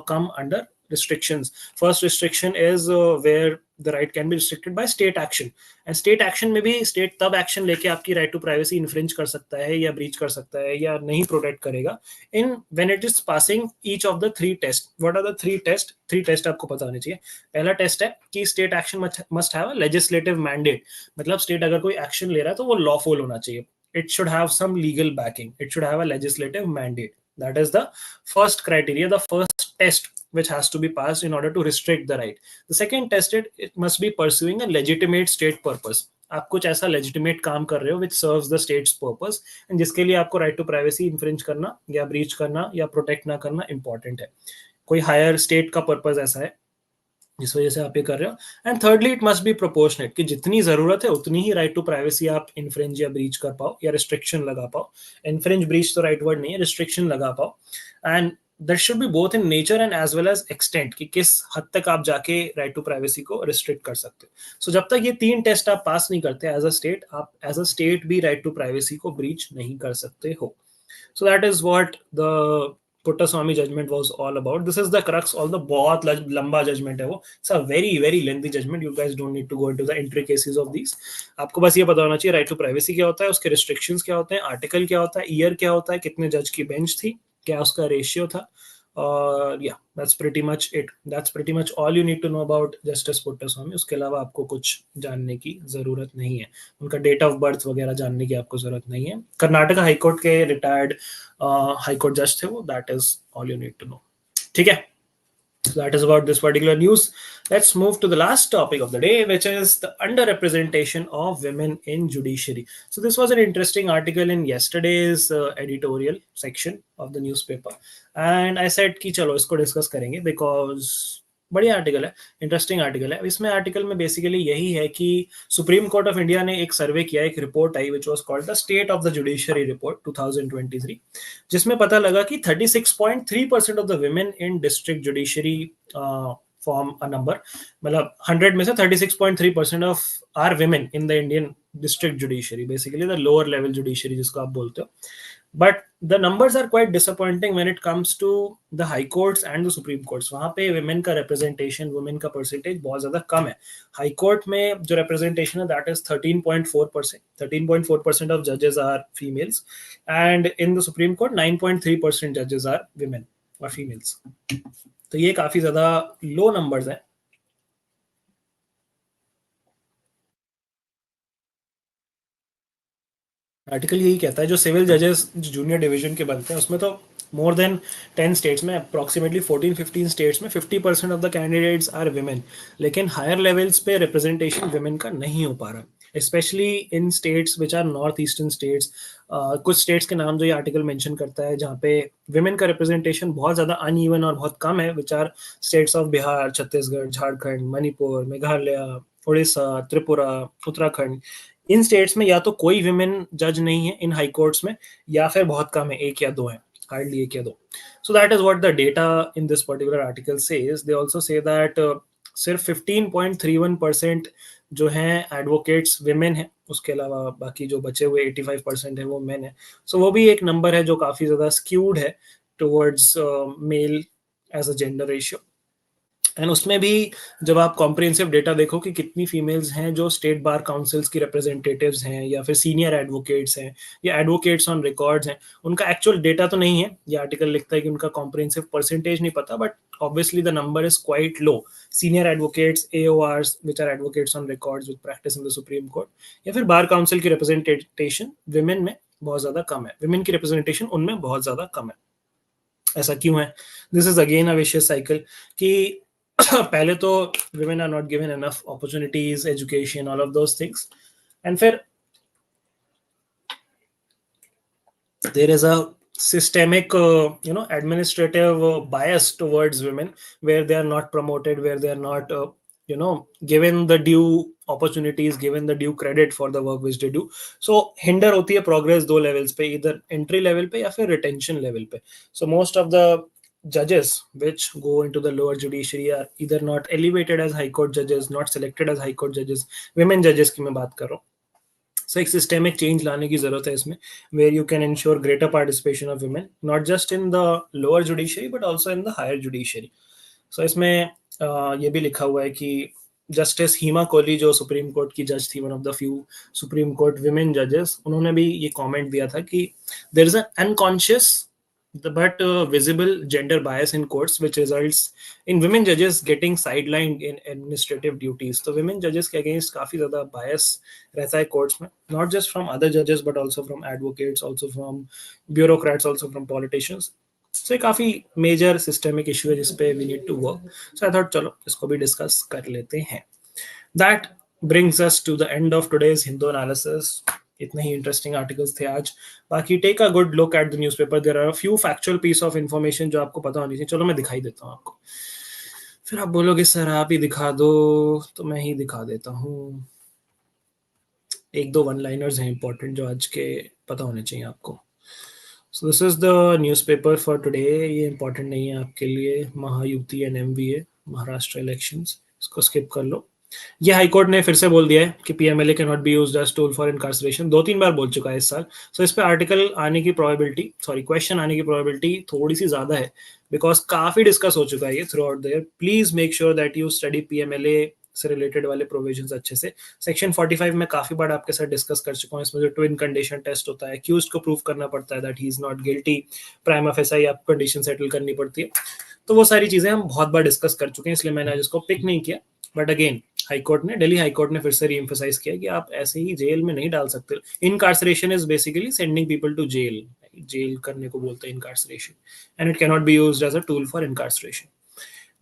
come under restrictions. First restriction is where the right can be restricted by state action, and state action में भी state तब action लेके आपकी right to privacy infringe कर सकता है या breach कर सकता है या नहीं protect करेगा in when it is passing each of the 3 tests. What are the 3 tests? 3 tests आपको पता होने चाहिए. पहला टेस्ट है कि state action must have a legislative mandate. मतलब state अगर कोई action ले रहा है तो वो lawful होना चाहिए. It should have some legal backing. It should have a legislative mandate. That is the first criteria, the first test which has to be passed in order to restrict the right. The second test, it must be pursuing a legitimate state purpose. आप कुछ ऐसा legitimate काम कर रहे हो which serves the state's purpose, and जिसके लिए आपको right to privacy infringe करना या breach करना या protect ना करना important है. कोई हायर स्टेट का पर्पज ऐसा है जिस वजह से आप ये कर रहे हो। And thirdly it must be proportionate, कि जितनी जरूरत है उतनी ही राइट टू प्राइवेसी आप इन्फ्रिंज या ब्रीच कर पाओ या रिस्ट्रिक्शन लगा पाओ। इन्फ्रिंज ब्रीच तो राइट वर्ड नहीं है, रिस्ट्रिक्शन लगा पाओ। And that should be both in nature and as well as extent, कि किस हद तक आप जाके राइट टू प्राइवेसी को रिस्ट्रिक्ट कर सकते हो। सो जब तक ये तीन टेस्ट आप पास नहीं करते एज अ स्टेट, आप एज अ स्टेट भी राइट टू प्राइवेसी को ब्रीच नहीं कर सकते हो। So that is what the Puttaswamy judgment was all about. This is the crux of the बहुत लंबा judgment है वो. It's a very very lengthy judgment. You guys don't need to go into the intricacies of these. आपको बस ये पता होना चाहिए राइट टू प्राइवेसी क्या होता है, उसके रिस्ट्रिक्शंस क्या होते हैं, आर्टिकल क्या होता है, ईयर क्या होता है, कितने जज की बेंच थी, क्या उसका रेशियो था, और या that's pretty much it. That's pretty much all you need to know about justice Puttaswamy. उसके अलावा आपको कुछ जानने की जरूरत नहीं है। उनका डेट ऑफ बर्थ वगैरह जानने की आपको जरूरत नहीं है। कर्नाटका हाईकोर्ट के रिटायर्ड हाईकोर्ट जज थे वो। That is all you need to know. ठीक है, so that is about this particular news. Let's move to the last topic of the day, which is the underrepresentation of women in judiciary. So this was an interesting article in yesterday's editorial section of the newspaper, and I said कि चलो इसको discuss करेंगे because बढ़िया article है, interesting article है। इसमें article में basically यही है कि सुप्रीम कोर्ट ऑफ इंडिया ने एक सर्वे किया, एक रिपोर्ट आई which was called the state of the judiciary report 2023, जिसमें पता लगा कि 36.3% of the women in district judiciary form a number, मतलब 100 में से 36.3% of are women in the Indian district judiciary, basically the lower level judiciary जिसको आप बोलते हो। But the numbers are quite disappointing when it comes to the high courts and the supreme courts. वहां पे women का representation, women का percentage बहुत ज्यादा कम है। हाई कोर्ट में जो रिप्रेजेंटेशन है दैट इज 13.4%। 13.4% ऑफ जजेस are females, and in the supreme court 9.3% जजेस आर वुमेन और फीमेल्स। तो ये काफी ज्यादा लो नंबर्स हैं। आर्टिकल यही कहता है जो सिविल जजेस जूनियर डिवीजन के बनते हैं उसमें तो मोर देन 10 स्टेट्स में, अप्रॉक्सीमेटली 14-15 स्टेट्स में 50% of the candidates are women, लेकिन हायर लेवल्स पे रिप्रेजेंटेशन विमेन का नहीं हो पा रहा, specially in states which are north eastern states. कुछ स्टेट्स के नाम जो ये आर्टिकल मेंशन करता है जहाँ पे विमेन का रिप्रेजेंटेशन बहुत ज़्यादा अनइवन और बहुत कम है, which are states of Bihar, Chhattisgarh, Jharkhand, Manipur, Meghalaya, Orissa, Tripura, Uttarakhand. इन स्टेट्स में या तो कोई विमेन जज नहीं है इन हाई कोर्ट्स में, या फिर बहुत कम है, एक या दो है, हार्डली एक या दो। So that is what the data in this particular article says. They also say that सिर्फ 15.31% जो हैं एडवोकेट्स विमेन है, उसके अलावा बाकी जो बचे हुए 85% है वो मेन है। सो वो भी एक नंबर है जो काफी ज्यादा स्क्यूड है towards male as a gender ratio. And उसमें भी जब आप कॉम्प्रिहेंसिव डेटा देखो कि कितनी फीमेल्स हैं जो स्टेट बार काउंसिल्स की रिप्रेजेंटेटिव्स हैं या फिर सीनियर एडवोकेट्स हैं या एडवोकेट्स ऑन रिकॉर्ड्स हैं, उनका एक्चुअल डेटा तो नहीं है। ये आर्टिकल लिखता है कि उनका कॉम्प्रिहेंसिव परसेंटेज नहीं पता, but obviously the number is quite low. Senior advocates, AORs which are advocates on records with practice in the supreme court, या फिर बार काउंसिल की रिप्रेजेंटेशन विमेन में बहुत ज्यादा कम है, विमेन की रिप्रेजेंटेशन उनमें बहुत ज्यादा कम है। ऐसा क्यों है? This is again a vicious cycle कि पहले तो women are not given enough opportunities, education, all of those things, and फिर there is a systemic administrative bias towards women, where they are not promoted, where they are not given the due opportunities, given the due credit for the work which they do. So hinder होती है progress दो levels पे, either entry level पे या फिर retention level पे। So most of the judges which go into the lower judiciary are either not elevated as high court judges, not selected as high court judges, women judges की मैं बात कर रहा हूँ। सो एक सिस्टेमिक चेंज लाने की जरूरत है इसमें, where you can ensure greater participation of women, not just in the lower judiciary but also in the higher judiciary. So इसमें ये भी लिखा हुआ है कि जस्टिस हीमा कोहली जो सुप्रीम कोर्ट की जज थी, one of the few supreme court women जजेस, उन्होंने भी ये कमेंट दिया था कि there is an unconscious but visible gender bias in courts which results in women judges getting sidelined in administrative duties. तो women judges के against काफी ज़्यादा bias रहता है courts में, not just from other judges but also from advocates, also from bureaucrats, also from politicians. So ये काफी major systemic issue है जिसपे we need to work. So I thought चलो इसको भी discuss कर लेते हैं. That brings us to the end of today's Hindu analysis. इतने ही इंटरेस्टिंग आर्टिकल्स थे आज। बाकी take a good look at the newspaper, there are a few factual piece of information जो आपको पता होनी चाहिए। चलो मैं दिखाई देता हूँ आपको, फिर आप बोलोगे सर आप ही दिखा दो, तो मैं ही दिखा देता हूँ। एक दो वन लाइनर्स हैं इंपॉर्टेंट जो आज के पता होने चाहिए आपको। So this is the newspaper for today. ये इंपॉर्टेंट नहीं है आपके लिए। Mahayuti and MVA, Maharashtra elections, इसको स्किप कर लो। ये हाईकोर्ट ने फिर से बोल दिया है कि PMLA can not be used as tool for incarceration, दो तीन बार बोल चुका है इस साल। सो इस पे आर्टिकल आने की प्रोबेबिलिटी, सॉरी क्वेश्चन आने की प्रोबेबिलिटी थोड़ी सी ज्यादा है, बिकॉज काफी डिस्कस हो चुका है ये through out the year. Please make sure that you study PMLA से रिलेटेड वाले प्रोविजंस अच्छे से। सेक्शन 45 में काफी बार आपके साथ डिस्कस कर चुका हूँ। इसमें जो ट्विन कंडीशन टेस्ट होता है, अक्यूज्ड को प्रूव करना पड़ता है that he is not guilty, prima facie आपको कंडीशन सेटल करनी पड़ती है। तो वो सारी चीजें हम बहुत बार डिस्कस कर चुके हैं, इसलिए मैंने आज इसको पिक नहीं किया। बट अगेन हाईकोर्ट ने, दिल्ली हाईकोर्ट ने फिर से रीएम्फसाइज किया कि आप ऐसे ही जेल में नहीं डाल सकते। Incarceration is basically sending people to jail, jail करने को बोलते हैं incarceration, and it can not be used as a tool for incarceration.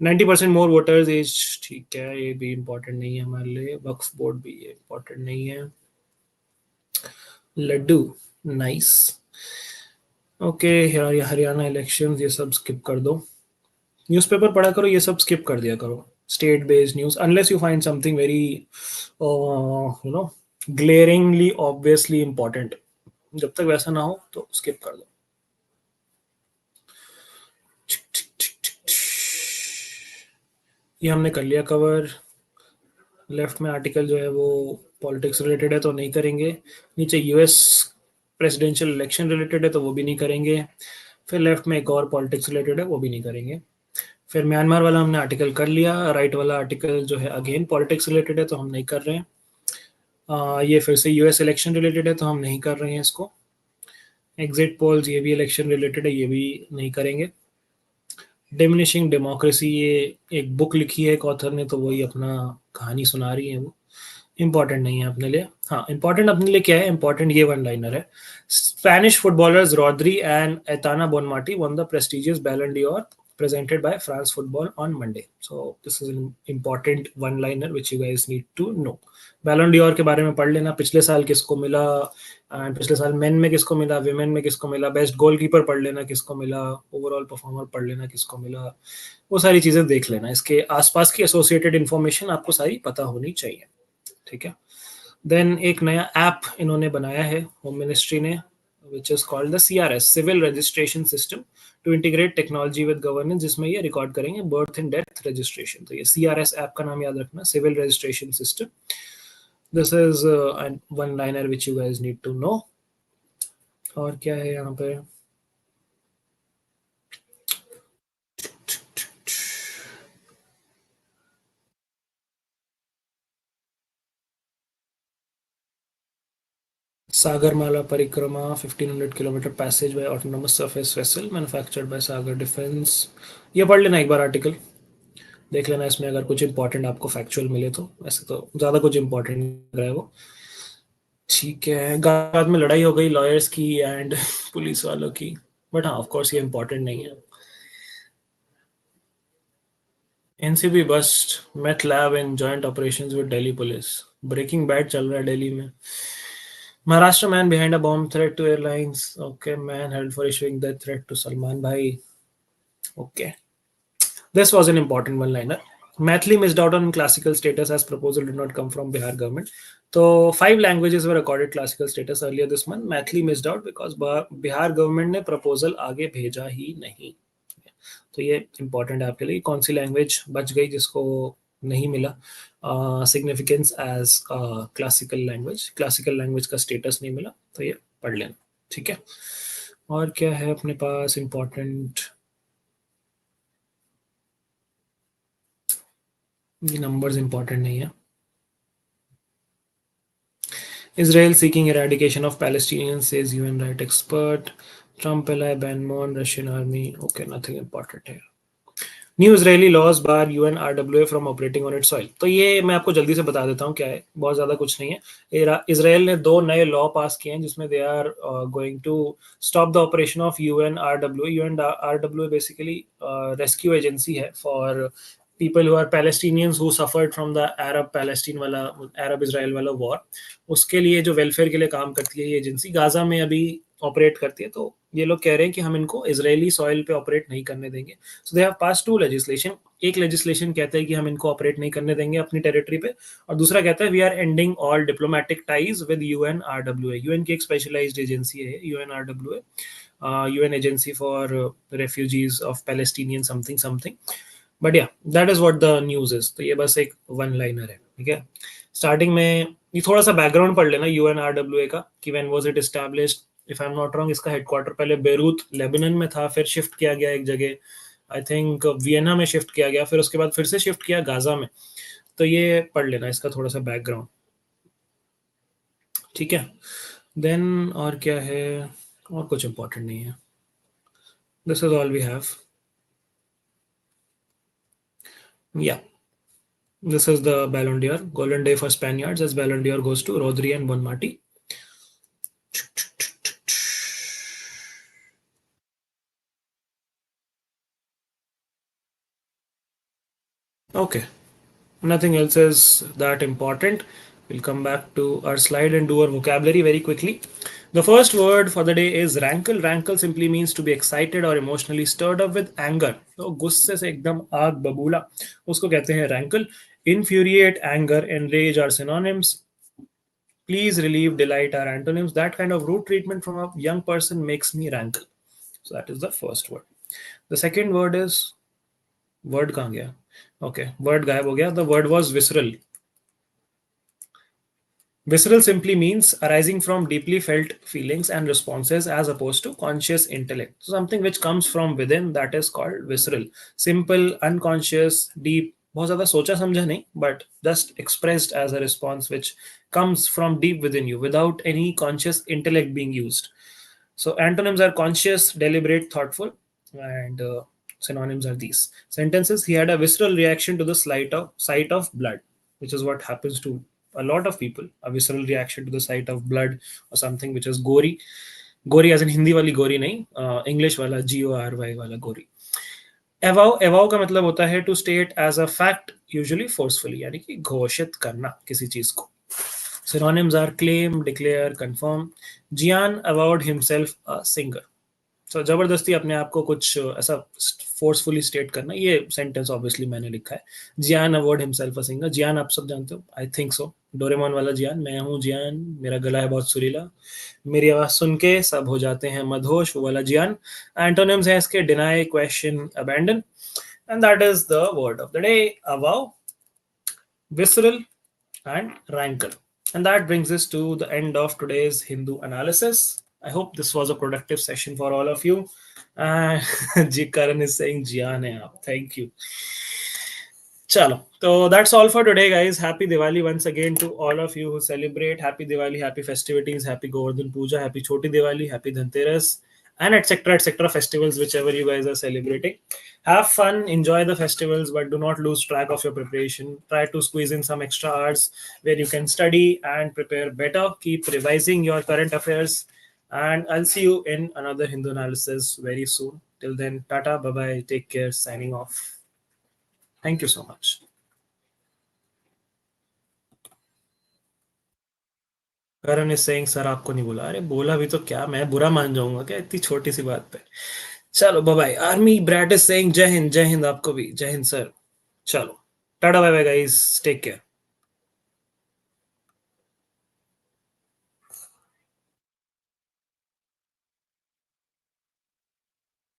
90% more voters age, ठीक है, ये भी इंपॉर्टेंट नहीं है हमारे लिए। वक्फ बोर्ड भी ये इंपॉर्टेंट नहीं है। Laddoo, nice, okay. Haryana election ये सब स्किप कर दो। न्यूज़पेपर पढ़ा करो, ये सब स्किप कर दिया करो। State based news, unless you find something very you know glaringly obviously important, जब तक वैसा ना हो तो स्किप कर दो। ये हमने कर लिया कवर। लेफ्ट में आर्टिकल जो है वो पॉलिटिक्स रिलेटेड है तो नहीं करेंगे। नीचे यूएस प्रेसिडेंशियल इलेक्शन रिलेटेड है तो वो भी नहीं करेंगे। फिर लेफ्ट में एक और पॉलिटिक्स रिलेटेड है, वो भी नहीं करेंगे। फिर म्यांमार वाला हमने आर्टिकल कर लिया। राइट वाला आर्टिकल जो है अगेन पॉलिटिक्स रिलेटेड है तो हम नहीं कर रहे हैं। ये फिर से यूएस इलेक्शन रिलेटेड है तो हम नहीं कर रहे हैं इसको। एग्जिट पोल्स, ये भी इलेक्शन रिलेटेड है, ये भी नहीं करेंगे। डिमिनिशिंग डेमोक्रेसी, ये एक बुक लिखी है एक ऑथर ने, तो वही अपना कहानी सुना रही है, वो इंपॉर्टेंट नहीं है अपने लिए। हाँ, इंपॉर्टेंट अपने लिए क्या है, इंपॉर्टेंट ये वन लाइनर है। Spanish footballers Rodri and Aitana Bonmati one the prestigious बैलन d'Or presented by France Football on Monday. So this is an important one liner which you guys need to know. बैलन d'Or के बारे में पढ़ लेना, पिछले साल किसको मिला, पिछले साल मेन में किसको मिला, विमेन में किसको मिला, बेस्ट गोलकीपर पढ़ लेना किसको मिला, ओवरऑल परफॉर्मर पढ़ लेना किसको मिला, वो सारी चीजें देख लेना। इसके आसपास की एसोसिएटेड इन्फॉर्मेशन आपको सारी पता होनी चाहिए, ठीक है। देन एक नया ऐप इन्होंने बनाया है होम मिनिस्ट्री ने, which is called the CRS, Civil Registration System, to integrate technology with governance, जिसमें ये रिकॉर्ड करेंगे बर्थ एंड डेथ रजिस्ट्रेशन। तो ये CRS ऐप का नाम याद रखना, civil registration system. This is one liner which you guys need to know. और क्या है यहाँ पे, Sagarmala Parikrama 1500 kilometre passage by autonomous surface vessel manufactured by Sagar Defence. ये पढ़ लेना एक बार आर्टिकल, देख लेना इसमें अगर कुछ इंपॉर्टेंट आपको फैक्चुअल मिले तो। वैसे तो ज्यादा कुछ इंपॉर्टेंट नहीं है वो, ठीक है। गाजियाबाद में लड़ाई हो गई लॉयर्स की एंड पुलिस वालों की, बट हाँ ऑफ कोर्स ये इंपॉर्टेंट नहीं है। NCB bust meth lab in joint operations with Delhi police. Breaking Bad चल रहा है दिल्ली में। Maharashtra man behind a bomb threat to airlines, okay, man held for issuing that threat to Salman भाई, okay. This was an important one-liner. Mathli missed out on classical status as proposal did not come from Bihar government. So 5 languages were accorded classical status earlier this month. Mathli missed out because Bihar government ने proposal आगे भेजा ही नहीं। तो ये important है आपके लिए, कौन सी लैंग्वेज बच गई जिसको नहीं मिला significance as classical language, classical language का स्टेटस नहीं मिला, तो ये पढ़ लेना, ठीक है। और क्या है अपने पास इंपॉर्टेंट, ये नंबर्स इंपॉर्टेंट नहीं है। Israel seeking eradication of Palestinians, says UN right expert. Trump ally ban on Russian army. Okay, nothing important here. New Israeli laws bar UNRWA from operating on its soil. तो ये मैं आपको जल्दी से बता देता हूँ क्या है, बहुत ज्यादा कुछ नहीं है। इसराइल ने 2 नए लॉ पास किए हैं जिसमें they are going to stop the operation of UNRWA। UNRWA basically rescue agency है for people who are Palestinians who suffered from the Arab Palestine वाला Arab Israel वाला war, उसके लिए जो वेलफेयर के लिए काम करती है ये एजेंसी गाजा में अभी ऑपरेट करती है, तो ये लोग कह रहे हैं कि हम इनको इजरायली सॉइल पे ऑपरेट नहीं करने देंगे. So they have pass to legislation. एक लेजिस्लेशन कहता है कि हम इनको ऑपरेट नहीं करने देंगे अपनी टेरिटरी पे, और दूसरा कहता है we are ending all diplomatic ties with UNRWA. UN की एक स्पेशलाइज्ड एजेंसी है UNRWA, UN Agency for Refugees of Palestinian something something. But yeah, that is what the news is. तो ये बस एक वन लाइनर है, ठीक है. स्टार्टिंग में ये थोड़ा सा बैकग्राउंड पढ़ लेना UNRWA का, कि when was it established. If I am not wrong, इसका हेडक्वार्टर पहले बेरूत लेबनान में था, फिर शिफ्ट किया गया एक जगह, आई थिंक वियना में शिफ्ट किया गया, फिर उसके बाद फिर से शिफ्ट किया गाजा में. तो ये पढ़ लेना इसका थोड़ा सा बैकग्राउंड, ठीक है. देन और क्या है, और कुछ इंपॉर्टेंट नहीं है. This is all we have. Yeah, this is the Ballon d'Or. Golden day for Spaniards, as Ballon d'Or goes to Rodri and Bonmati. Okay, nothing else is that important. We'll come back to our slide and do our vocabulary very quickly. The first word for the day is rankle. Rankle simply means to be excited or emotionally stirred up with anger. तो गुस्से से एकदम आग बबूला, उसको कहते हैं rankle. Infuriate, anger, enrage are synonyms. Please, relieve, delight are antonyms. That kind of rude treatment from a young person makes me rankle. So that is the first word. The second word is, word कहाँ गया? Okay, word गायब हो गया. The word was visceral. Visceral simply means arising from deeply felt feelings and responses as opposed to conscious intellect. So something which comes from within, that is called visceral. Simple, unconscious, deep, बहुत ज़्यादा सोचा समझा नहीं, but just expressed as a response which comes from deep within you without any conscious intellect being used. So antonyms are conscious, deliberate, thoughtful, and synonyms are these. Sentences: he had a visceral reaction to the sight of blood, which is what happens to a lot of people. A visceral reaction to the sight of blood or something which is gory. Gory as in Hindi वाली गोरी नहीं, English वाला GORY वाला गोरी. एवाव का मतलब होता है to state as a fact, usually forcefully, यानी कि घोषित करना किसी चीज को. Synonyms are claim, declare, confirm. Jian avowed himself a singer. So जबरदस्ती अपने आप को कुछ ऐसा फोर्सफुली स्टेट करना. ये सेंटेंस ऑब्वियसली मैंने लिखा है. जियान अवॉर्ड हिमसेल्फ अ सिंगर. जियान आप सब जानते हो, आई थिंक सो. डोरेमोन वाला जियान. मैं हूँ जियान, मेरा गला है बहुत सुरीला, मेरी आवाज सुन के सब हो जाते हैं मदहोश, वो वाला जियान. एंटोनिम्स है इसके: deny, question, abandon. And that is the word of the day: avow, visceral, and rankle. And that brings us to the end of today's Hindu analysis. I hope this was a productive session for all of you. Ji Karan is saying Jian hai aap. Thank you. Chalo. So that's all for today, guys. Happy Diwali once again to all of you who celebrate. Happy Diwali, happy festivities, happy Govardhan Puja, happy Choti Diwali, happy Dhanteras, and etc. festivals, whichever you guys are celebrating. Have fun, enjoy the festivals, but do not lose track of your preparation. Try to squeeze in some extra hours where you can study and prepare better. Keep revising your current affairs, and I'll see you in another Hindu analysis very soon. Till then, tata, bye bye, take care, signing off. Thank you so much. Karan is saying sir आपको नहीं बोला. अरे बोला भी तो क्या, मैं बुरा मान जाऊंगा क्या इतनी छोटी सी बात पे. चलो bye bye. Army brat is saying जय हिंद. जय हिंद आपको भी. जय हिंद सर. चलो tata bye bye guys, take care.